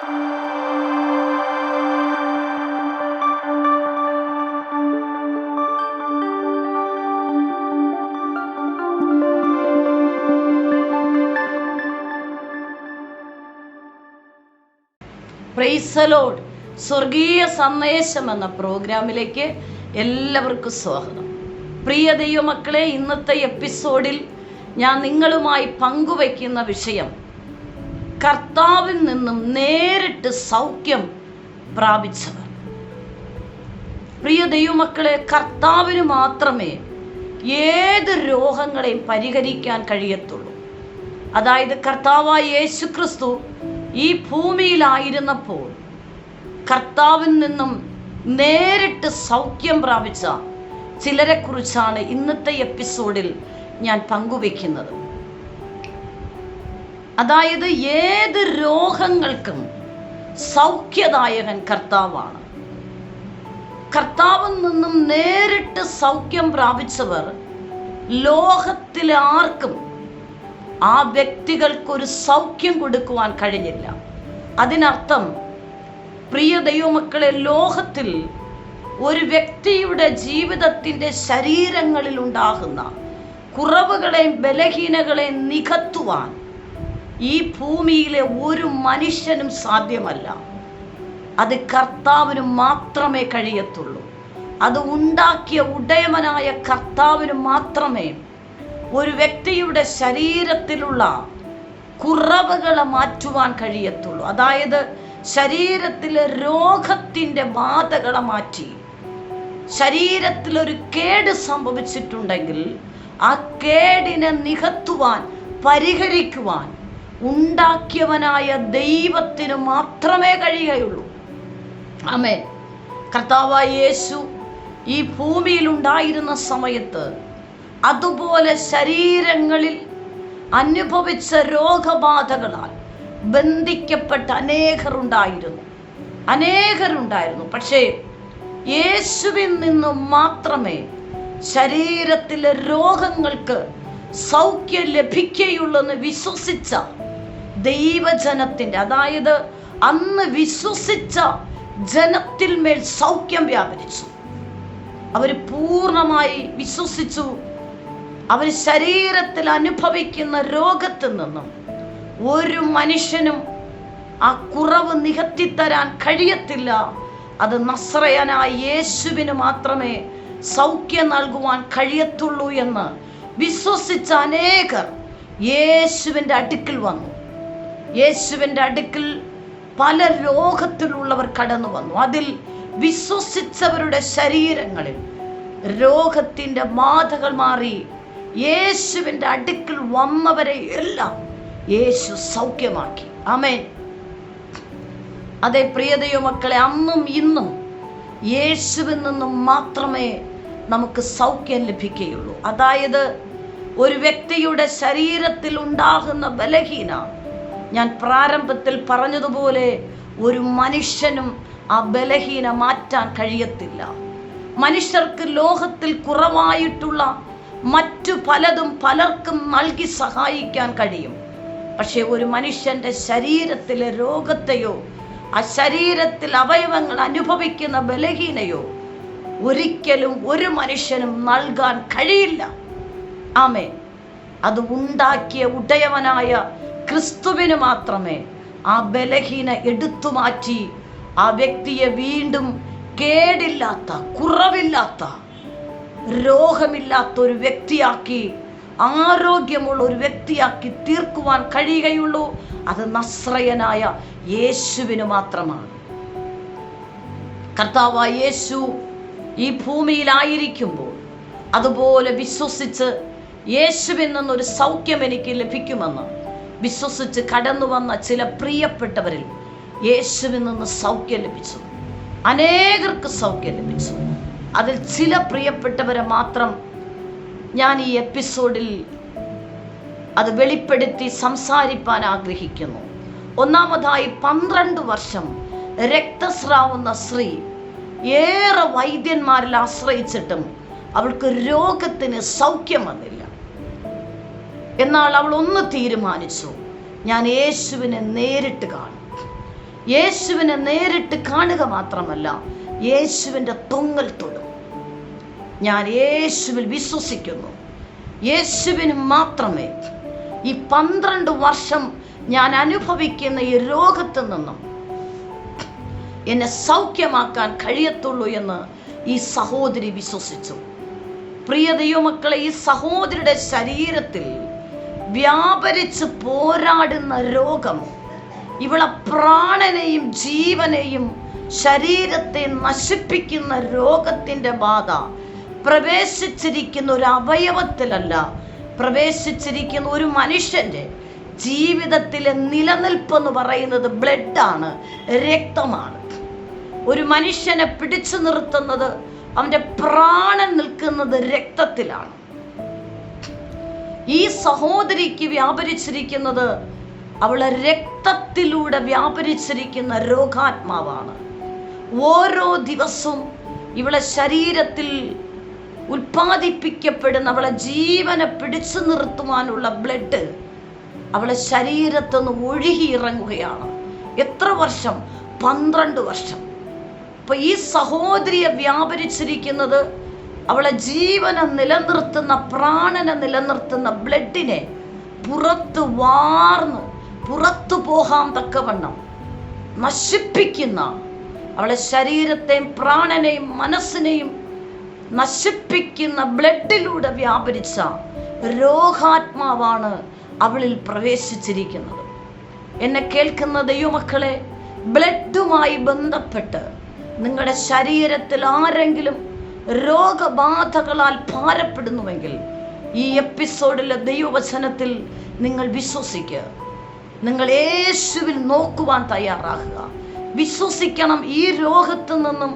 Praise the Lord. സ്വർഗീയ സന്ദേശം എന്ന പ്രോഗ്രാമിലേക്ക് എല്ലാവർക്കും സ്വാഗതം. പ്രിയ ദൈവമക്കളെ, ഇന്നത്തെ എപ്പിസോഡിൽ ഞാൻ നിങ്ങളുമായി പങ്കുവയ്ക്കുന്ന വിഷയം കർത്താവിൽ നിന്നും നേരിട്ട് സൗഖ്യം പ്രാപിച്ചവർ. പ്രിയ ദൈവമക്കളെ, കർത്താവിന് മാത്രമേ ഏത് രോഗങ്ങളെയും പരിഹരിക്കാൻ കഴിയത്തുള്ളൂ. അതായത് കർത്താവായ യേശുക്രിസ്തു ഈ ഭൂമിയിലായിരുന്നപ്പോൾ കർത്താവിൽ നിന്നും നേരിട്ട് സൗഖ്യം പ്രാപിച്ച ചിലരെ കുറിച്ചാണ് ഇന്നത്തെ എപ്പിസോഡിൽ ഞാൻ പങ്കുവെക്കുന്നത്. അതായത് ഏത് രോഗങ്ങൾക്കും സൗഖ്യദായകൻ കർത്താവാണ്. കർത്താവിൽ നിന്നും നേരിട്ട് സൗഖ്യം പ്രാപിച്ചവർ ലോകത്തിലെ ആർക്കും ആ വ്യക്തികൾക്കൊരു സൗഖ്യം കൊടുക്കുവാൻ കഴിഞ്ഞില്ല. അതിനർത്ഥം, പ്രിയ ദൈവമക്കളെ, ലോകത്തിൽ ഒരു വ്യക്തിയുടെ ജീവിതത്തിൻ്റെ ശരീരങ്ങളിൽ ഉണ്ടാകുന്ന കുറവുകളെയും ബലഹീനകളെയും നികത്തുവാൻ ഈ ഭൂമിയിലെ ഒരു മനുഷ്യനും സാധ്യമല്ല. അത് കർത്താവിന് മാത്രമേ കഴിയത്തുള്ളൂ. അത് ഉണ്ടാക്കിയ ഉടയവനായ കർത്താവിന് മാത്രമേ ഒരു വ്യക്തിയുടെ ശരീരത്തിലുള്ള കുറവുകളെ മാറ്റുവാൻ കഴിയത്തുള്ളൂ. അതായത് ശരീരത്തിലെ രോഗത്തിൻ്റെ ബാധകളെ മാറ്റി, ശരീരത്തിലൊരു കേട് സംഭവിച്ചിട്ടുണ്ടെങ്കിൽ ആ കേടിനെ നികത്തുവാൻ, പരിഹരിക്കുവാൻ ഉണ്ടാക്കിയവനായ ദൈവത്തിന് മാത്രമേ കഴിയുകയുള്ളൂ. ആമേൻ. കർത്താവായ യേശു ഈ ഭൂമിയിൽ ഉണ്ടായിരുന്ന സമയത്ത് അതുപോലെ ശരീരങ്ങളിൽ അനുഭവിച്ച രോഗബാധകളാൽ ബന്ധിക്കപ്പെട്ട അനേകരുണ്ടായിരുന്നു. പക്ഷേ യേശുവിൽ നിന്നും മാത്രമേ ശരീരത്തിലെ രോഗങ്ങൾക്ക് സൗഖ്യം ലഭിക്കുകയുള്ളൂ എന്ന് വിശ്വസിച്ച ദൈവജനത്തിൻ്റെ, അതായത് അന്ന് വിശ്വസിച്ച ജനത്തിൽ മേൽ സൗഖ്യം വ്യാപരിച്ചു. അവർ പൂർണ്ണമായി വിശ്വസിച്ചു. അവർ ശരീരത്തിൽ അനുഭവിക്കുന്ന രോഗത്തിൽ നിന്നും ഒരു മനുഷ്യനും ആ കുറവ് നികത്തിത്തരാൻ കഴിയത്തില്ല. അത് നസ്രയനായ യേശുവിന് മാത്രമേ സൗഖ്യം നൽകുവാൻ കഴിയത്തുള്ളൂ എന്ന് വിശ്വസിച്ച അനേകർ യേശുവിൻ്റെ അടുക്കൽ വന്നു. യേശുവിൻ്റെ അടുക്കൽ പല രോഗത്തിലുള്ളവർ കടന്നു വന്നു. അതിൽ വിശ്വസിച്ചവരുടെ ശരീരങ്ങളിൽ രോഗത്തിൻ്റെ ബാധകൾ മാറി. യേശുവിൻ്റെ അടുക്കൽ വന്നവരെ എല്ലാം യേശു സൗഖ്യമാക്കി. ആമേൻ. അതെ പ്രിയ ദൈവമക്കളെ, അന്നും ഇന്നും യേശുവിൽ നിന്നും മാത്രമേ നമുക്ക് സൗഖ്യം ലഭിക്കുകയുള്ളൂ. അതായത് ഒരു വ്യക്തിയുടെ ശരീരത്തിൽ ഉണ്ടാകുന്ന ബലഹീന, ഞാൻ പ്രാരംഭത്തിൽ പറഞ്ഞതുപോലെ ഒരു മനുഷ്യനും ആ ബലഹീന മാറ്റാൻ കഴിയത്തില്ല. മനുഷ്യർക്ക് ലോകത്തിൽ കുറവായിട്ടുള്ള മറ്റു പലതും പലർക്കും നൽകി സഹായിക്കാൻ കഴിയും. പക്ഷെ ഒരു മനുഷ്യൻ്റെ ശരീരത്തിലെ രോഗത്തെയോ ആ ശരീരത്തിൽ അവയവങ്ങൾ അനുഭവിക്കുന്ന ബലഹീനയോ ഒരിക്കലും ഒരു മനുഷ്യനും നൽകാൻ കഴിയില്ല. ആമേൻ. അത് ഉണ്ടാക്കിയ ഉടയവനായ ക്രിസ്തുവിന് മാത്രമേ ആ ബലഹീന എടുത്തു മാറ്റി ആ വ്യക്തിയെ വീണ്ടും കേടില്ലാത്ത, കുറവില്ലാത്ത, രോഗമില്ലാത്ത ഒരു വ്യക്തിയാക്കി, ആരോഗ്യമുള്ള ഒരു വ്യക്തിയാക്കി തീർക്കുവാൻ കഴിയുകയുള്ളൂ. അത് നസ്രയനായ യേശുവിന് മാത്രമാണ്. കർത്താവായ യേശു ഈ ഭൂമിയിലായിരിക്കുമ്പോൾ അതുപോലെ വിശ്വസിച്ച് യേശുവിൽ നിന്നൊരു സൗഖ്യം എനിക്ക് ലഭിക്കുമെന്ന് വിശ്വസിച്ച് കടന്നു വന്ന ചില പ്രിയപ്പെട്ടവരിൽ യേശുവിൽ നിന്ന് സൗഖ്യം ലഭിച്ചു. അനേകർക്ക് സൗഖ്യം ലഭിച്ചു. അതിൽ ചില പ്രിയപ്പെട്ടവരെ മാത്രം ഞാൻ ഈ എപ്പിസോഡിൽ അത് വെളിപ്പെടുത്തി സംസാരിപ്പാൻ ആഗ്രഹിക്കുന്നു. ഒന്നാമതായി, 12 വർഷം രക്തസ്രാവുന്ന സ്ത്രീ ഏറെ വൈദ്യന്മാരിൽ ആശ്രയിച്ചിട്ടും അവൾക്ക് രോഗത്തിന് സൗഖ്യം വന്നില്ല. എന്നാൽ അവൾ ഒന്ന് തീരുമാനിച്ചു, ഞാൻ യേശുവിനെ നേരിട്ട് കാണും. യേശുവിനെ നേരിട്ട് കാണുക മാത്രമല്ല, യേശുവിൻ്റെ തൊങ്ങൽ തൊടും. ഞാൻ യേശുവിൽ വിശ്വസിക്കുന്നു. യേശുവിന് മാത്രമേ ഈ 12 വർഷം ഞാൻ അനുഭവിക്കുന്ന ഈ രോഗത്തിൽ നിന്നും എന്നെ സൗഖ്യമാക്കാൻ കഴിയത്തുള്ളൂ എന്ന് ഈ സഹോദരി വിശ്വസിച്ചു. പ്രിയ ദൈവമക്കളെ, ഈ സഹോദരിയുടെ ശരീരത്തിൽ വ്യാപരിച്ച് പോരാടുന്ന രോഗം, ഇവളെ പ്രാണനെയും ജീവനെയും ശരീരത്തെ നശിപ്പിക്കുന്ന രോഗത്തിൻ്റെ ബാധ പ്രവേശിച്ചിരിക്കുന്ന ഒരു അവയവത്തിലല്ല, പ്രവേശിച്ചിരിക്കുന്ന ഒരു മനുഷ്യൻ്റെ ജീവിതത്തിലെ നിലനിൽപ്പെന്ന് പറയുന്നത് ബ്ലഡാണ്, രക്തമാണ്. ഒരു മനുഷ്യനെ പിടിച്ചു നിർത്തുന്നത്, അവൻ്റെ പ്രാണൻ നിൽക്കുന്നത് രക്തത്തിലാണ്. ഈ സഹോദരിക്ക് വ്യാപരിച്ചിരിക്കുന്നത് അവളെ രക്തത്തിലൂടെ വ്യാപരിച്ചിരിക്കുന്ന രോഗാത്മാവാണ്. ഓരോ ദിവസവും ഇവളെ ശരീരത്തിൽ ഉൽപ്പാദിപ്പിക്കപ്പെടുന്ന, അവളെ ജീവനെ പിടിച്ചു നിർത്തുവാനുള്ള ബ്ലഡ് അവളെ ശരീരത്തിൽ നിന്ന് ഒഴുകി ഇറങ്ങുകയാണ്. എത്ര വർഷം? 12 വർഷം. അപ്പൊ ഈ സഹോദരിയെ വ്യാപരിച്ചിരിക്കുന്നത് അവളെ ജീവനെ നിലനിർത്തുന്ന, പ്രാണനെ നിലനിർത്തുന്ന ബ്ലഡിനെ പുറത്ത് വാർന്ന് പുറത്തു പോകാൻ തക്കവണ്ണം നശിപ്പിക്കുന്ന, അവളെ ശരീരത്തെയും പ്രാണനെയും മനസ്സിനെയും നശിപ്പിക്കുന്ന ബ്ലഡിലൂടെ വ്യാപരിച്ച രോഗാത്മാവാണ് അവളിൽ പ്രവേശിച്ചിരിക്കുന്നത്. എന്നെ കേൾക്കുന്ന ദൈവമക്കളെ, ബ്ലഡുമായി ബന്ധപ്പെട്ട് നിങ്ങളുടെ ശരീരത്തിൽ ആരെങ്കിലും രോഗബാധകളാൽ ഭാരപ്പെടുന്നുവെങ്കിൽ ഈ എപ്പിസോഡിലെ ദൈവവചനത്തിൽ നിങ്ങൾ വിശ്വസിക്കുക. നിങ്ങൾ യേശുവിൽ നോക്കുവാൻ തയ്യാറാകുക. വിശ്വസിക്കണം. ഈ രോഗത്തിൽ നിന്നും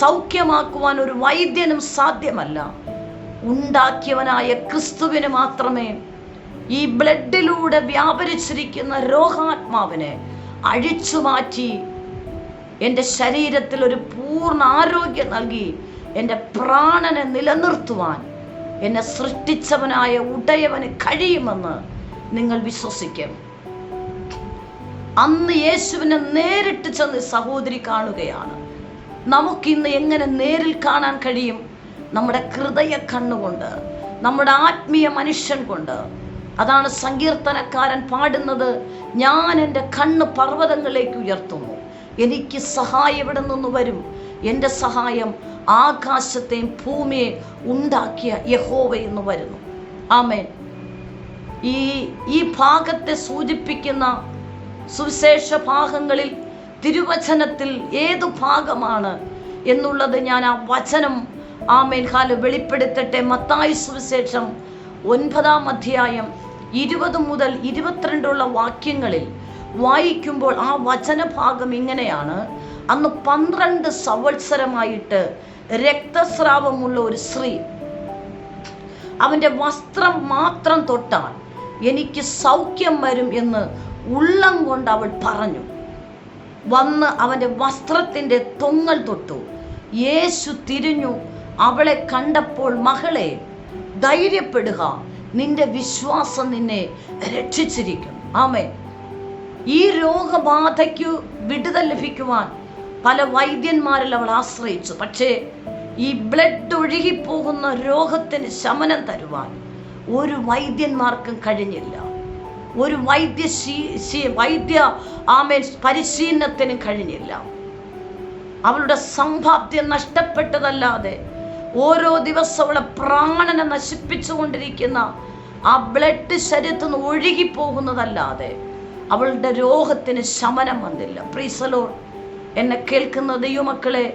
സൗഖ്യമാക്കുവാൻ ഒരു വൈദ്യനും സാധ്യമല്ല. ഉണ്ടാക്കിയവനായ ക്രിസ്തുവിന് മാത്രമേ ഈ ബ്ലഡിലൂടെ വ്യാപരിച്ചിരിക്കുന്ന രോഗാത്മാവിനെ അഴിച്ചു മാറ്റി എൻ്റെ ശരീരത്തിൽ ഒരു പൂർണ്ണ ആരോഗ്യം നൽകി എൻ്റെ പ്രാണനെ നിലനിർത്തുവാൻ എന്നെ സൃഷ്ടിച്ചവനായ ഉടയവന് കഴിയുമെന്ന് നിങ്ങൾ വിശ്വസിക്കും. അന്ന് യേശുവിനെ നേരിട്ട് ചെന്ന് സഹോദരി കാണുകയാണ്. നമുക്കിന്ന് എങ്ങനെ നേരിൽ കാണാൻ കഴിയും? നമ്മുടെ ഹൃദയ കണ്ണുകൊണ്ട്, നമ്മുടെ ആത്മീയ മനുഷ്യൻ കൊണ്ട്. അതാണ് സങ്കീർത്തനക്കാരൻ പാടുന്നത്, ഞാൻ എൻ്റെ കണ്ണ് പർവ്വതങ്ങളിലേക്ക് ഉയർത്തുന്നു, എനിക്ക് സഹായം എവിടെ നിന്ന് വരും? എൻ്റെ സഹായം ആകാശത്തെയും ഭൂമിയെ ഉണ്ടാക്കിയ യഹോവയിൽ നിന്ന് വരുന്നു. ആമേൻ. ഈ ഭാഗത്തെ സൂചിപ്പിക്കുന്ന സുവിശേഷ ഭാഗങ്ങളിൽ തിരുവചനത്തിൽ ഏതു ഭാഗമാണ് എന്നുള്ളത് ഞാൻ ആ വചനം വെളിപ്പെടുത്തട്ടെ. മത്തായി സുവിശേഷം 9-ാം അധ്യായം 20 മുതൽ 22 വാക്യങ്ങളിൽ വായിക്കുമ്പോൾ ആ വചനഭാഗം ഇങ്ങനെയാണ്: അന്ന് 12 സംവത്സരമായിട്ട് രക്തസ്രാവമുള്ള ഒരു സ്ത്രീ, അവൻ്റെ വസ്ത്രം മാത്രം തൊട്ടാൽ എനിക്ക് സൗഖ്യം വരും എന്ന് ഉള്ളം കൊണ്ട് അവൾ പറഞ്ഞു. വന്ന് അവൻ്റെ വസ്ത്രത്തിൻ്റെ തൊങ്ങൽ തൊട്ടു. യേശു തിരിഞ്ഞു അവളെ കണ്ടപ്പോൾ, മകളെ, ധൈര്യപ്പെടുക, നിന്റെ വിശ്വാസം നിന്നെ രക്ഷിച്ചിരിക്കുന്നു. ആമേൻ. ഈ രോഗബാധയ്ക്കു വിടുതൽ ലഭിക്കുവാൻ പല വൈദ്യന്മാരിൽ അവൾ ആശ്രയിച്ചു. പക്ഷേ ഈ ബ്ലഡ് ഒഴുകിപ്പോകുന്ന രോഗത്തിന് ശമനം തരുവാൻ ഒരു വൈദ്യന്മാർക്കും കഴിഞ്ഞില്ല. ഒരു വൈദ്യ പരിശീലനത്തിനും കഴിഞ്ഞില്ല. അവളുടെ സമ്പാദ്യം നഷ്ടപ്പെട്ടതല്ലാതെ, ഓരോ ദിവസം അവളെ പ്രാണനെ നശിപ്പിച്ചുകൊണ്ടിരിക്കുന്ന ആ ബ്ലഡ് ശരീരത്തിൽ നിന്ന് ഒഴുകിപ്പോകുന്നതല്ലാതെ അവളുടെ രോഗത്തിന് ശമനം വന്നില്ല. Praise the Lord. എന്നെ കേൾക്കുന്ന ദൈവമക്കളെ,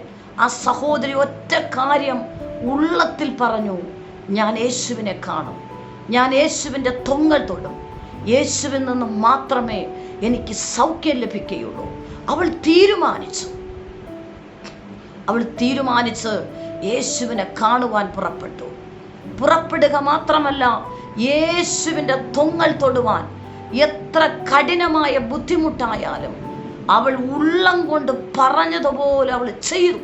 ആ സഹോദരി ഒറ്റ കാര്യം ഉള്ളത്തിൽ പറഞ്ഞു: ഞാൻ യേശുവിനെ കാണും, ഞാൻ യേശുവിൻ്റെ തൊങ്ങൽ തൊടും, യേശുവിൽ നിന്ന് മാത്രമേ എനിക്ക് സൗഖ്യം ലഭിക്കുകയുള്ളൂ. അവൾ തീരുമാനിച്ച് യേശുവിനെ കാണുവാൻ പുറപ്പെടുക മാത്രമല്ല, യേശുവിൻ്റെ തൊങ്ങൽ തൊടുവാൻ എത്ര കഠിനമായ ബുദ്ധിമുട്ടായാലും അവൾ ഉള്ളം കൊണ്ട് പറഞ്ഞതുപോലെ അവൾ ചെയ്തു.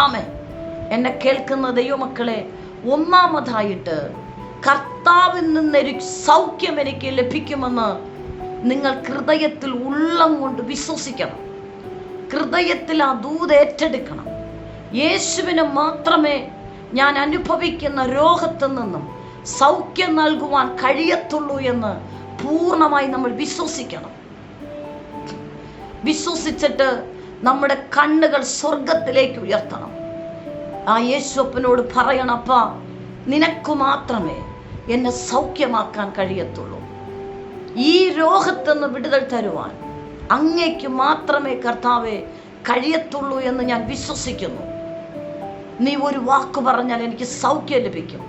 ആമേൻ. എന്നെ കേൾക്കുന്ന ദൈവമക്കളെ, ഒന്നാമതായിട്ട് കർത്താവിൽ നിന്നൊരു സൗഖ്യം എനിക്ക് ലഭിക്കുമെന്ന് നിങ്ങൾ ഹൃദയത്തിൽ ഉള്ളം കൊണ്ട് വിശ്വസിക്കണം. ഹൃദയത്തിൽ ആ ദൂത് ഏറ്റെടുക്കണം. യേശുവിന് മാത്രമേ ഞാൻ അനുഭവിക്കുന്ന രോഗത്തിൽ നിന്നും സൗഖ്യം നൽകുവാൻ കഴിയത്തുള്ളൂ എന്ന് പൂർണ്ണമായി നമ്മൾ വിശ്വസിക്കണം. വിശ്വസിച്ചിട്ട് നമ്മുടെ കണ്ണുകൾ സ്വർഗത്തിലേക്ക് ഉയർത്തണം. ആ യേശുപ്പനോട് പറയണം, അപ്പാ, നിനക്ക് മാത്രമേ എന്നെ സൗഖ്യമാക്കാൻ കഴിയത്തുള്ളൂ. ഈ രോഗത്തിൽ നിന്ന് വിടുതൽ തരുവാൻ അങ്ങേക്ക് മാത്രമേ കർത്താവേ കഴിയത്തുള്ളൂ എന്ന് ഞാൻ വിശ്വസിക്കുന്നു. നീ ഒരു വാക്ക് പറഞ്ഞാൽ എനിക്ക് സൗഖ്യം ലഭിക്കും.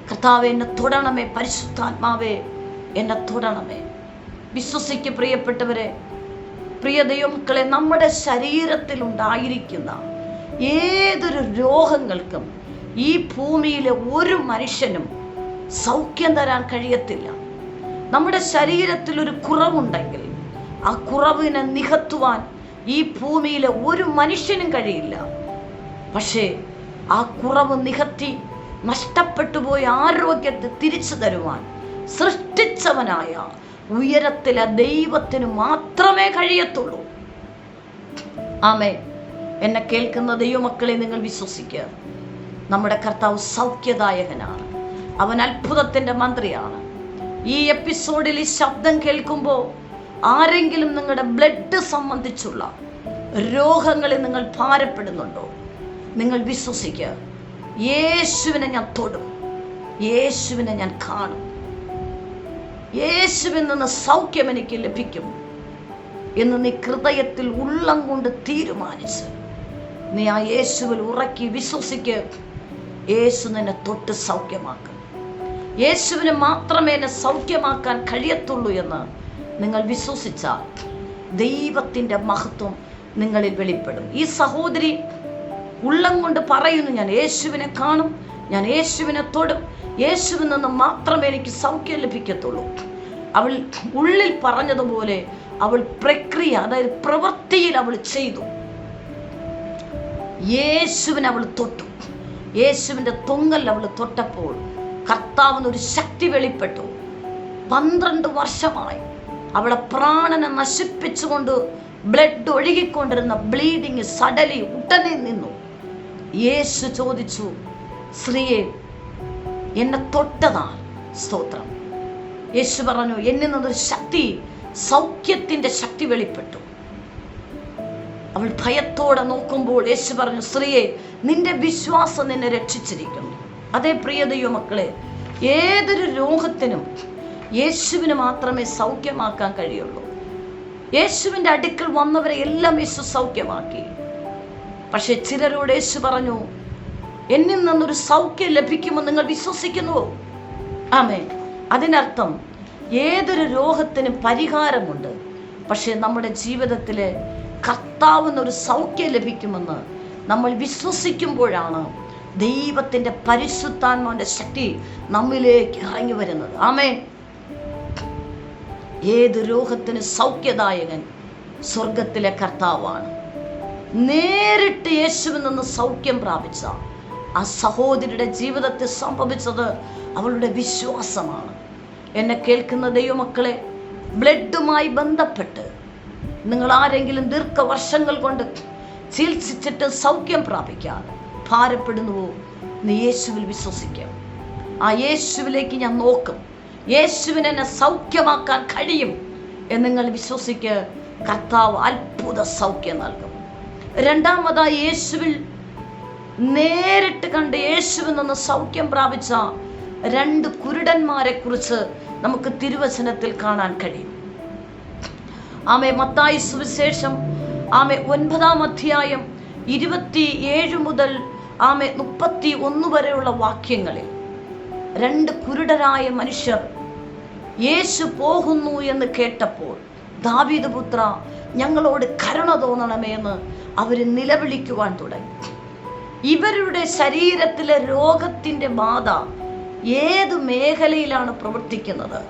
കർത്താവേ, എന്നെ തൊടണമേ. പരിശുദ്ധാത്മാവേ, എന്നെ തൊടണമേ. വിശ്വസിക്ക് പ്രിയപ്പെട്ടവരെ, പ്രിയ ദൈവമക്കളെ, നമ്മുടെ ശരീരത്തിൽ ഉണ്ടായിരിക്കുന്ന ഏതൊരു രോഗങ്ങൾക്കും ഈ ഭൂമിയിലെ ഒരു മനുഷ്യനും സൗഖ്യം തരാൻ കഴിയത്തില്ല. നമ്മുടെ ശരീരത്തിൽ ഒരു കുറവുണ്ടെങ്കിൽ ആ കുറവിനെ നികത്തുവാൻ ഈ ഭൂമിയിലെ ഒരു മനുഷ്യനും കഴിയില്ല. പക്ഷേ ആ കുറവ് നികത്തി നഷ്ടപ്പെട്ടു പോയ ആരോഗ്യത്തെ തിരിച്ചു തരുവാൻ സൃഷ്ടിച്ചവനായ ഉയരത്തിലെ ദൈവത്തിന് മാത്രമേ കഴിയത്തുള്ളൂ. ആമേൻ. എന്നെ കേൾക്കുന്ന ദൈവമക്കളെ, നിങ്ങൾ വിശ്വസിക്കുക. നമ്മുടെ കർത്താവ് സൗഖ്യദായകനാണ്. അവൻ അത്ഭുതത്തിന്റെ മന്ത്രിയാണ്. ഈ എപ്പിസോഡിൽ ഈ ശബ്ദം കേൾക്കുമ്പോൾ ആരെങ്കിലും നിങ്ങളുടെ ബ്ലഡ് സംബന്ധിച്ചുള്ള രോഗങ്ങളിൽ നിങ്ങൾ ഭാരപ്പെടുന്നുണ്ടോ? നിങ്ങൾ വിശ്വസിക്കുക. യേശുവിനെ ഞാൻ തൊടും, യേശുവിനെ ഞാൻ കാണും, യേശുവിൽ നിന്ന് സൗഖ്യം എനിക്ക് ലഭിക്കും എന്ന് നീ ഹൃദയത്തിൽ ഉള്ളം കൊണ്ട് തീരുമാനിച്ച് നീ ആ യേശുവിൽ ഉറക്കി വിശ്വസിക്കുക. യേശു നിന്നെ തൊട്ട് സൗഖ്യമാക്കും. യേശുവിന് മാത്രമേ എന്നെ സൗഖ്യമാക്കാൻ കഴിയത്തുള്ളൂ എന്ന് നിങ്ങൾ വിശ്വസിച്ചാൽ ദൈവത്തിൻ്റെ മഹത്വം നിങ്ങളിൽ വെളിപ്പെടും. ഈ സഹോദരി ഉള്ളം കൊണ്ട് പറയുന്നു, ഞാൻ യേശുവിനെ കാണും, ഞാൻ യേശുവിനെ തൊടും, യേശുവിൽ നിന്ന് മാത്രമേ എനിക്ക് സൗഖ്യം ലഭിക്കത്തുള്ളൂ. അവൾ ഉള്ളിൽ പറഞ്ഞതുപോലെ അവൾ പ്രക്രിയ, അതായത് പ്രവൃത്തിയിൽ അവൾ ചെയ്തു. യേശുവിനെ അവൾ തൊട്ടു. യേശുവിൻ്റെ തൊങ്ങൽ അവൾ തൊട്ടപ്പോൾ കർത്താവിനൊരു ശക്തി വെളിപ്പെട്ടു. 12 വർഷമായി അവളെ പ്രാണനെ നശിപ്പിച്ചുകൊണ്ട് ബ്ലഡ് ഒഴുകിക്കൊണ്ടിരുന്ന ബ്ലീഡിങ് സഡലി ഉടനെ നിന്നു. യേശു ചോദിച്ചു, സ്ത്രീയെ, എന്നെ തൊട്ടതാണ് സ്തോത്രം. യേശു പറഞ്ഞു, എന്നിൽ നിന്നൊരു ശക്തി, സൗഖ്യത്തിന്റെ ശക്തി വെളിപ്പെട്ടു. അവൾ ഭയത്തോടെ നോക്കുമ്പോൾ യേശു പറഞ്ഞു, സ്ത്രീയെ, നിന്റെ വിശ്വാസം നിന്നെ രക്ഷിച്ചിരിക്കുന്നു. അതേ പ്രിയ ദൈവമക്കളെ, ഏതൊരു രോഗത്തിനും യേശുവിന് മാത്രമേ സൗഖ്യമാക്കാൻ കഴിയുള്ളൂ. യേശുവിൻ്റെ അടുക്കൽ വന്നവരെ എല്ലാം യേശു സൗഖ്യമാക്കി. പക്ഷെ ചിലരോട് യേശു പറഞ്ഞു, എന്നിൽ നിന്നൊരു സൗഖ്യം ലഭിക്കുമെന്ന് നിങ്ങൾ വിശ്വസിക്കുന്നുവോ? ആമേൻ. അതിനർത്ഥം ഏതൊരു രോഗത്തിനും പരിഹാരമുണ്ട്. പക്ഷെ നമ്മുടെ ജീവിതത്തിൽ കർത്താവിനൊരു സൗഖ്യം ലഭിക്കുമെന്ന് നമ്മൾ വിശ്വസിക്കുമ്പോഴാണ് ദൈവത്തിൻ്റെ പരിശുദ്ധാത്മാവിൻ്റെ ശക്തി നമ്മിലേക്ക് ഇറങ്ങി വരുന്നത്. ആമേൻ. ഏത് രോഗത്തിന് സൗഖ്യദായകൻ സ്വർഗത്തിലെ കർത്താവാണ്. നേരിട്ട് യേശുവിൽ നിന്ന് സൗഖ്യം പ്രാപിച്ച ആ സഹോദരിയുടെ ജീവിതത്തിൽ സംഭവിച്ചത് അവളുടെ വിശ്വാസമാണ്. എന്നെ കേൾക്കുന്ന ദൈവമക്കളെ, ബ്ലഡുമായി ബന്ധപ്പെട്ട് നിങ്ങൾ ആരെങ്കിലും ദീർഘവർഷങ്ങൾ കൊണ്ട് ചികിത്സിച്ചിട്ട് സൗഖ്യം പ്രാപിക്കാതെ ഭാരപ്പെടുന്നുവോ? നീ യേശുവിൽ വിശ്വസിക്കാം. ആ യേശുവിലേക്ക് ഞാൻ നോക്കും, യേശുവിനെ എന്നെ സൗഖ്യമാക്കാൻ കഴിയും എന്ന് നിങ്ങൾ വിശ്വസിക്കുക. കർത്താവ് അത്ഭുത സൗഖ്യം നൽകും. രണ്ടാമതായി, യേശുവിൽ നേരിട്ട് കണ്ട് യേശുവിൽ നിന്ന് സൗഖ്യം പ്രാപിച്ച 2 കുരുടന്മാരെ കുറിച്ച് നമുക്ക് തിരുവചനത്തിൽ കാണാൻ കഴിയും. ആമേ. മത്തായി സുവിശേഷം 9-ാം അധ്യായം 27 മുതൽ 31 വരെയുള്ള വാക്യങ്ങളിൽ 2 കുരുടരായ മനുഷ്യർ യേശു പോകുന്നു എന്ന് കേട്ടപ്പോൾ, ദാവീദ് പുത്ര, ഞങ്ങളോട് കരുണ തോന്നണമേ എന്ന് അവർ നിലവിളിക്കുവാൻ തുടങ്ങി. ഇവരുടെ ശരീരത്തിലെ രോഗത്തിൻ്റെ ബാധ ഏത് മേഖലയിലാണ് പ്രവർത്തിക്കുന്നത്?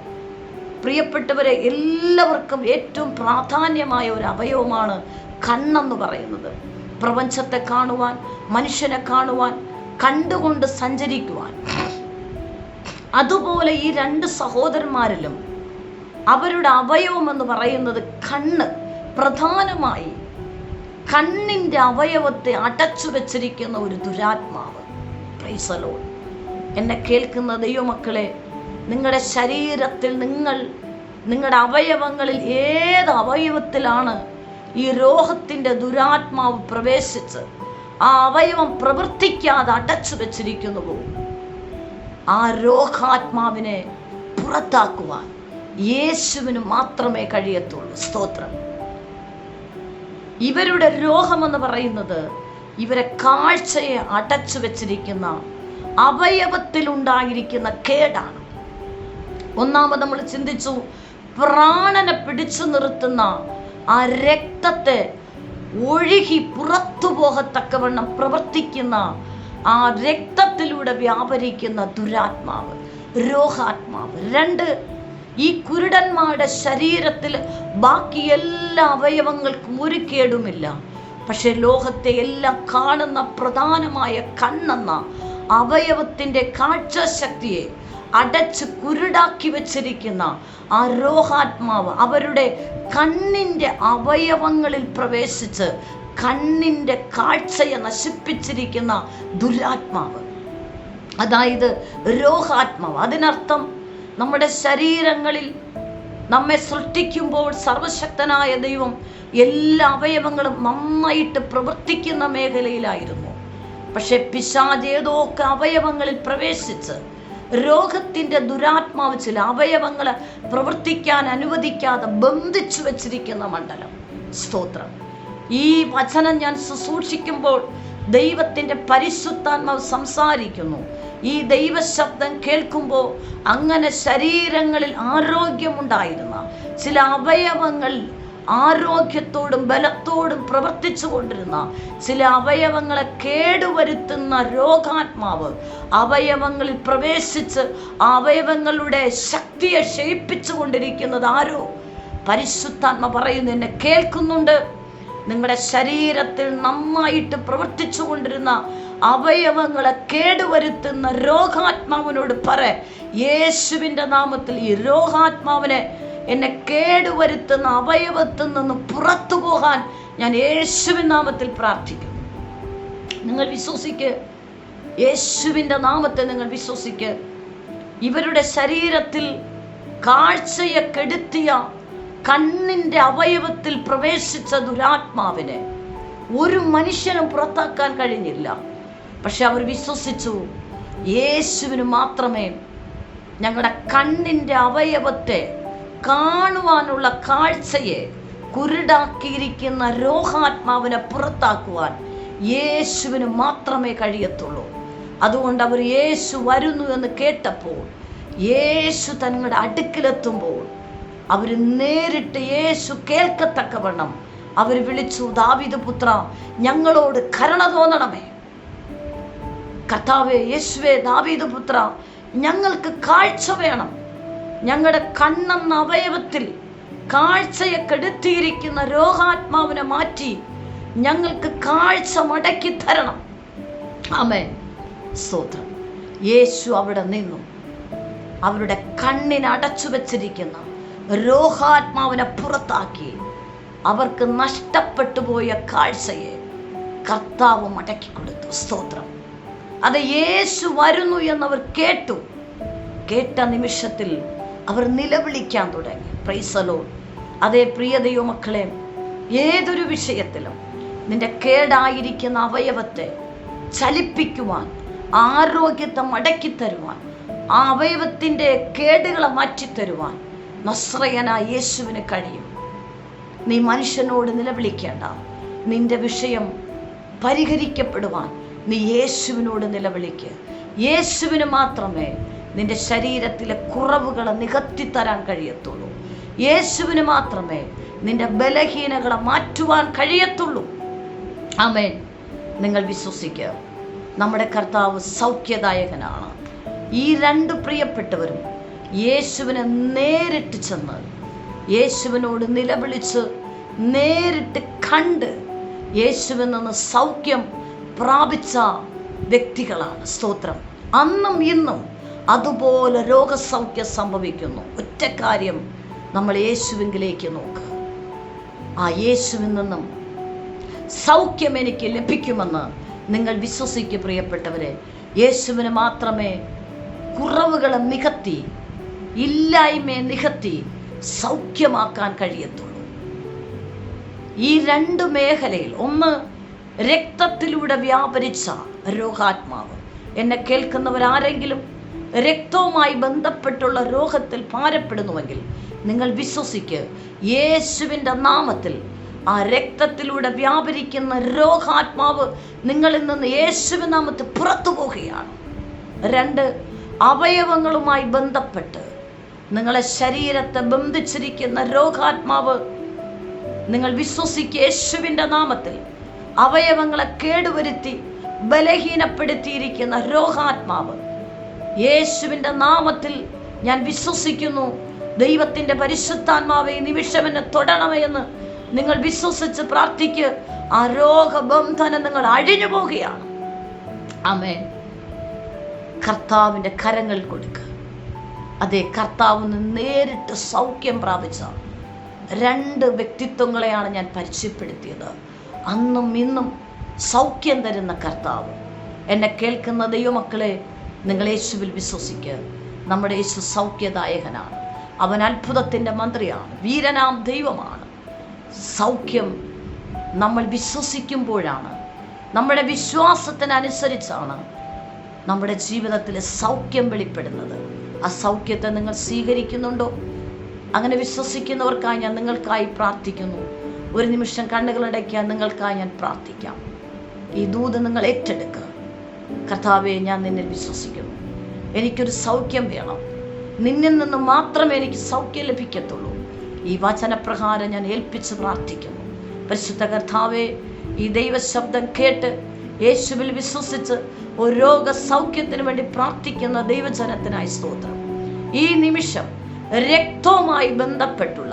പ്രിയപ്പെട്ടവരെ, എല്ലാവർക്കും ഏറ്റവും പ്രാധാന്യമായ ഒരു അവയവമാണ് കണ്ണെന്ന് പറയുന്നത്. പ്രപഞ്ചത്തെ കാണുവാൻ, മനുഷ്യനെ കാണുവാൻ, കണ്ടുകൊണ്ട് സഞ്ചരിക്കുവാൻ. അതുപോലെ ഈ 2 സഹോദരന്മാരിലും അവരുടെ അവയവം എന്ന് പറയുന്നത് കണ്ണ് പ്രധാനമായി കണ്ണിൻ്റെ അവയവത്തെ അടച്ചു വെച്ചിരിക്കുന്ന ഒരു ദുരാത്മാവ്. Praise the Lord. എന്നെ കേൾക്കുന്ന ദൈവമക്കളെ, നിങ്ങളുടെ ശരീരത്തിൽ നിങ്ങളുടെ അവയവങ്ങളിൽ ഏത് അവയവത്തിലാണ് ഈ രോഗത്തിൻ്റെ ദുരാത്മാവ് പ്രവേശിച്ച് ആ അവയവം പ്രവർത്തിക്കാതെ അടച്ചു വെച്ചിരിക്കുന്നുവോ, ആ രോഗാത്മാവിനെ പുറത്താക്കുവാൻ യേശുവിന് മാത്രമേ കഴിയത്തുള്ളൂ. സ്തോത്രം. ഇവരുടെ രോഗമെന്ന് പറയുന്നത് ഇവരെ കാഴ്ചയെ അടച്ചു വെച്ചിരിക്കുന്ന അവയവത്തിലുണ്ടായിരിക്കുന്ന കേടാണ്. ഒന്നാമത് നമ്മൾ ചിന്തിച്ചു, പ്രാണനെ പിടിച്ചു നിർത്തുന്ന ആ രക്തത്തെ ഒഴുകി പുറത്തു പോകത്തക്കവണ്ണം പ്രവർത്തിക്കുന്ന ആ രക്തത്തിലൂടെ വ്യാപരിക്കുന്ന ദുരാത്മാവ്, രോഗാത്മാവ്. 2, ഈ കുരുടന്മാരുടെ ശരീരത്തിൽ ബാക്കി എല്ലാ അവയവങ്ങൾക്കും ഒരു കേടുമില്ല. പക്ഷെ ലോകത്തെ എല്ലാം കാണുന്ന പ്രധാനമായ കണ്ണെന്ന അവയവത്തിൻ്റെ കാഴ്ചശക്തിയെ അടച്ച് കുരുടാക്കി വെച്ചിരിക്കുന്ന ആ രോഗാത്മാവ് അവരുടെ കണ്ണിൻ്റെ അവയവങ്ങളിൽ പ്രവേശിച്ച് കണ്ണിൻ്റെ കാഴ്ചയെ നശിപ്പിച്ചിരിക്കുന്ന ദുരാത്മാവ്, അതായത് രോഗാത്മാവ്. അതിനർത്ഥം നമ്മുടെ ശരീരങ്ങളിൽ നമ്മെ സൃഷ്ടിക്കുമ്പോൾ സർവശക്തനായ ദൈവം എല്ലാ അവയവങ്ങളും നന്നായിട്ട് പ്രവർത്തിക്കുന്ന മേഖലയിലായിരുന്നു. പക്ഷെ പിശാച് ഏതൊക്കെ അവയവങ്ങളിൽ പ്രവേശിച്ച് രോഗത്തിൻ്റെ ദുരാത്മാവ് ചില അവയവങ്ങളെ പ്രവർത്തിക്കാൻ അനുവദിക്കാതെ ബന്ധിച്ചു വെച്ചിരിക്കുന്ന മണ്ഡലം. സ്തോത്രം. ഈ വചനം ഞാൻ ശുശ്രൂഷിക്കുമ്പോൾ ദൈവത്തിൻ്റെ പരിശുദ്ധാത്മാവ് സംസാരിക്കുന്നു. ഈ ദൈവശബ്ദം കേൾക്കുമ്പോൾ അങ്ങനെ ശരീരങ്ങളിൽ ആരോഗ്യമുണ്ടായിരുന്ന ചില അവയവങ്ങൾ ആരോഗ്യത്തോടും ബലത്തോടും പ്രവർത്തിച്ചു കൊണ്ടിരുന്ന ചില അവയവങ്ങളെ കേടുവരുത്തുന്ന രോഗാത്മാവ് അവയവങ്ങളിൽ പ്രവേശിച്ച് ആ അവയവങ്ങളുടെ ശക്തിയെ ക്ഷയിപ്പിച്ചു കൊണ്ടിരിക്കുന്നത് ആരോ? പരിശുദ്ധാത്മ പറയുന്നു, എന്നെ കേൾക്കുന്നുണ്ട്. നിങ്ങളുടെ ശരീരത്തിൽ നന്നായിട്ട് പ്രവർത്തിച്ചു കൊണ്ടിരുന്ന അവയവങ്ങളെ കേടുവരുത്തുന്ന രോഗാത്മാവിനോട് പറ, യേശുവിൻ്റെ നാമത്തിൽ ഈ രോഗാത്മാവിനെ എന്നെ കേടുവരുത്തുന്ന അവയവത്തിൽ നിന്ന് പുറത്തു പോകാൻ ഞാൻ യേശുവിൻ നാമത്തിൽ പ്രാർത്ഥിക്കുന്നു. നിങ്ങൾ വിശ്വസിക്ക്, യേശുവിൻ്റെ നാമത്തെ നിങ്ങൾ വിശ്വസിക്ക്. ഇവരുടെ ശരീരത്തിൽ കാഴ്ചയെ കെടുത്തിയ കണ്ണിൻ്റെ അവയവത്തിൽ പ്രവേശിച്ച ദുരാത്മാവിനെ ഒരു മനുഷ്യനും പുറത്താക്കാൻ കഴിഞ്ഞില്ല. പക്ഷെ അവർ വിശ്വസിച്ചു, യേശുവിന് മാത്രമേ ഞങ്ങളുടെ കണ്ണിൻ്റെ അവയവത്തെ കാണുവാനുള്ള കാഴ്ചയെ കുരുടാക്കിയിരിക്കുന്ന രോഗാത്മാവിനെ പുറത്താക്കുവാൻ യേശുവിന് മാത്രമേ കഴിയത്തുള്ളൂ. അതുകൊണ്ട് അവർ യേശു വരുന്നു എന്ന് കേട്ടപ്പോൾ, യേശു തങ്ങളുടെ അടുക്കിലെത്തുമ്പോൾ അവർ നേരിട്ട് യേശു കേൾക്കത്തക്കവണ്ണം അവർ വിളിച്ചു, ദാവീദ് പുത്ര, ഞങ്ങളോട് കരുണ തോന്നണമേ. കർത്താവേ, യേശുവേ, ദാവീദ് പുത്ര, ഞങ്ങൾക്ക് കാഴ്ച വേണം. ഞങ്ങളുടെ കണ്ണെന്ന അവയവത്തിൽ കാഴ്ചയെ കെടുത്തിയിരിക്കുന്ന രോഗാത്മാവിനെ മാറ്റി ഞങ്ങൾക്ക് കാഴ്ച മടക്കി തരണം. ആമേൻ. സ്തോത്രം. യേശു അവിടെ നിന്നു അവരുടെ കണ്ണിനെ അടച്ചു വെച്ചിരിക്കുന്ന രോഗാത്മാവിനെ പുറത്താക്കി അവർക്ക് നഷ്ടപ്പെട്ടു പോയ കാഴ്ചയെ കർത്താവ് മടക്കി കൊടുത്തു. സ്തോത്രം. അത് യേശു വരുന്നു എന്നവർ കേട്ടു. കേട്ട നിമിഷത്തിൽ അവർ നിലവിളിക്കാൻ തുടങ്ങി. Praise the Lord. അതേ പ്രിയ ദൈവമക്കളെ, ഏതൊരു വിഷയത്തിലും നിന്റെ കേടായിരിക്കുന്ന അവയവത്തെ ചലിപ്പിക്കുവാൻ, ആരോഗ്യത്തെ മടക്കി തരുവാൻ, ആ അവയവത്തിൻ്റെ കേടുകളെ മാറ്റിത്തരുവാൻ നസ്രയനായ യേശുവിന് കഴിയും. നീ മനുഷ്യനോട് നിലവിളിക്കേണ്ട. നിന്റെ വിഷയം പരിഹരിക്കപ്പെടുവാൻ നീ യേശുവിനോട് നിലവിളിക്ക്. യേശുവിന് മാത്രമേ നിന്റെ ശരീരത്തിലെ കുറവുകളെ നികത്തിത്തരാൻ കഴിയത്തുള്ളൂ. യേശുവിന് മാത്രമേ നിന്റെ ബലഹീനകളെ മാറ്റുവാൻ കഴിയത്തുള്ളൂ. ആമേൻ. നിങ്ങൾ വിശ്വസിക്കുക, നമ്മുടെ കർത്താവ് സൗഖ്യദായകനാണ്. ഈ 2 പ്രിയപ്പെട്ടവരും യേശുവിനെ നേരിട്ട് ചെന്ന് യേശുവിനോട് നിലവിളിച്ച് നേരിട്ട് കണ്ട് യേശുവിൽ നിന്ന് സൗഖ്യം പ്രാപിച്ച വ്യക്തികളാണ്. സ്തോത്രം. അന്നും ഇന്നും അതുപോലെ രോഗസൗഖ്യം സംഭവിക്കുന്നു. ഒറ്റ കാര്യം, നമ്മൾ യേശുവിലേക്ക് നോക്കുക. ആ യേശുവിൽ നിന്നും സൗഖ്യം എനിക്ക് ലഭിക്കുമെന്ന് നിങ്ങൾ വിശ്വസിക്കുക പ്രിയപ്പെട്ടവരെ. യേശുവിന് മാത്രമേ കുറവുകളെ നികത്തി, ഇല്ലായ്മയെ നികത്തി സൗഖ്യമാക്കാൻ കഴിയത്തുള്ളൂ. ഈ രണ്ട് മേഖലയിൽ, ഒന്ന് രക്തത്തിലൂടെ വ്യാപരിച്ച രോഗാത്മാവ്. എന്നെ കേൾക്കുന്നവരാരെങ്കിലും രക്തവുമായി ബന്ധപ്പെട്ടുള്ള രോഗത്തിൽ ഭാരപ്പെടുന്നുവെങ്കിൽ നിങ്ങൾ വിശ്വസിക്കുക, യേശുവിൻ്റെ നാമത്തിൽ ആ രക്തത്തിലൂടെ വ്യാപരിക്കുന്ന രോഗാത്മാവ് നിങ്ങളിൽ നിന്ന് യേശുവിൻ നാമത്തിൽ പുറത്തു പോവുകയാണ്. രണ്ട്, അവയവങ്ങളുമായി ബന്ധപ്പെട്ട് നിങ്ങളെ ശരീരത്തെ ബന്ധിച്ചിരിക്കുന്ന രോഗാത്മാവ് നിങ്ങൾ വിശ്വസിക്കുക, യേശുവിൻ്റെ നാമത്തിൽ അവയവങ്ങളെ കേടുവരുത്തി ബലഹീനപ്പെടുത്തിയിരിക്കുന്ന രോഗാത്മാവ് യേശുവിൻ്റെ നാമത്തിൽ ഞാൻ വിശ്വസിക്കുന്നു. ദൈവത്തിൻ്റെ പരിശുദ്ധാത്മാവെ നിമിഷം എന്നെ തൊടണമേ എന്ന് നിങ്ങൾ വിശ്വസിച്ച് പ്രാർത്ഥിക്കുക. ആ രോഗബന്ധനം നിങ്ങൾ അഴിഞ്ഞു പോവുകയാണ്. ആമേൻ. കർത്താവിൻ്റെ കരങ്ങൾ കൊടുക്കുക. അതേ, കർത്താവിന് നേരിട്ട് സൗഖ്യം പ്രാപിച്ച രണ്ട് വ്യക്തിത്വങ്ങളെയാണ് ഞാൻ പരിചയപ്പെടുത്തിയത്. അന്നും ഇന്നും സൗഖ്യം തരുന്ന കർത്താവ്. എന്നെ കേൾക്കുന്ന ദൈവമക്കളെ, നിങ്ങൾ യേശുവിൽ വിശ്വസിക്കുക. നമ്മുടെ യേശു സൗഖ്യദായകനാണ്. അവൻ അത്ഭുതത്തിൻ്റെ മന്ത്രിയാണ്, വീരനാം ദൈവമാണ്. സൗഖ്യം നമ്മൾ വിശ്വസിക്കുമ്പോഴാണ്, നമ്മുടെ വിശ്വാസത്തിനനുസരിച്ചാണ് നമ്മുടെ ജീവിതത്തിൽ സൗഖ്യം വെളിപ്പെടുന്നത്. ആ സൗഖ്യത്തെ നിങ്ങൾ സ്വീകരിക്കുന്നുണ്ടോ? അങ്ങനെ വിശ്വസിക്കുന്നവർക്കായി ഞാൻ നിങ്ങൾക്കായി പ്രാർത്ഥിക്കുന്നു. ഒരു നിമിഷം കണ്ണുകളടയ്ക്കാൻ നിങ്ങൾക്കായി ഞാൻ പ്രാർത്ഥിക്കാം. ഈ ദൂത് നിങ്ങൾ ഏറ്റെടുക്കുക. കർത്താവെ, ഞാൻ നിന്നിൽ വിശ്വസിക്കുന്നു. എനിക്കൊരു സൗഖ്യം വേണം. നിന്നിൽ നിന്ന് മാത്രമേ എനിക്ക് സൗഖ്യം ലഭിക്കത്തുള്ളൂ. ഈ വചനപ്രകാരം ഞാൻ ഏൽപ്പിച്ച് പ്രാർത്ഥിക്കുന്നു. പരിശുദ്ധ കർത്താവെ, ഈ ദൈവശബ്ദം കേട്ട് യേശുവിൽ വിശ്വസിച്ച് ഒരു രോഗസൗഖ്യത്തിന് വേണ്ടി പ്രാർത്ഥിക്കുന്ന ദൈവജനത്തിനായി സ്തോത്രം. ഈ നിമിഷം രക്തവുമായി ബന്ധപ്പെട്ടുള്ള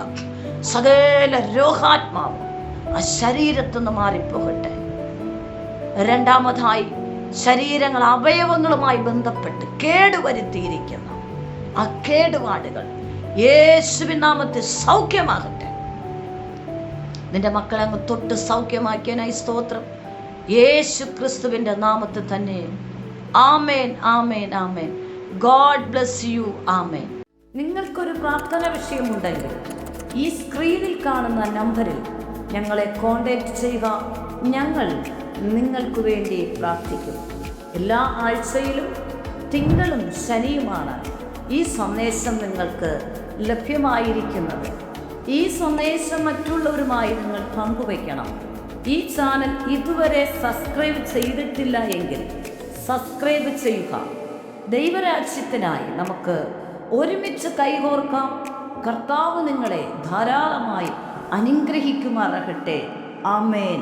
സകല രോഗാത്മാവും ആ ശരീരത്തിൽ നിന്ന് മാറിപ്പോകട്ടെ. രണ്ടാമതായി, ശരീരങ്ങൾ അവയവങ്ങളുമായി ബന്ധപ്പെട്ട് കേടുവരുത്തിയിരിക്കുന്ന ആ കേടുപാടുകൾ യേശുവിൻ നാമത്തിൽ സൗഖ്യമാകട്ടെ. നിന്റെ മക്കളെ അങ്ങ് തൊട്ട് സൗഖ്യമാക്കിയതിനായി സ്തോത്രം. യേശു ക്രിസ്തുവിൻ്റെ നാമത്തിൽ തന്നെ. ആമേൻ, ആമേൻ, ആമേൻ. God bless you. ആമേൻ. നിങ്ങൾക്കൊരു പ്രാർത്ഥന വിഷയമുണ്ടെങ്കിൽ ഈ സ്ക്രീനിൽ കാണുന്ന നമ്പറിൽ ഞങ്ങളെ കോൺടാക്റ്റ് ചെയ്യുക. ഞങ്ങൾ നിങ്ങൾക്ക് വേണ്ടി പ്രാർത്ഥിക്കും. എല്ലാ ആഴ്ചയിലും തിങ്കളും ശനിയുമാണ് ഈ സന്ദേശം നിങ്ങൾക്ക് ലഭ്യമായിരിക്കുന്നത്. ഈ സന്ദേശം മറ്റുള്ളവരുമായി നിങ്ങൾ പങ്കുവയ്ക്കണം. ഈ ചാനൽ ഇതുവരെ സബ്സ്ക്രൈബ് ചെയ്തിട്ടില്ല എങ്കിൽ സബ്സ്ക്രൈബ് ചെയ്യുക. ദൈവരാജ്യത്തിനായി നമുക്ക് ഒരുമിച്ച് കൈകോർക്കാം. കർത്താവ് നിങ്ങളെ ധാരാളമായി അനുഗ്രഹിക്കുമാറാകട്ടെ. ആമേൻ.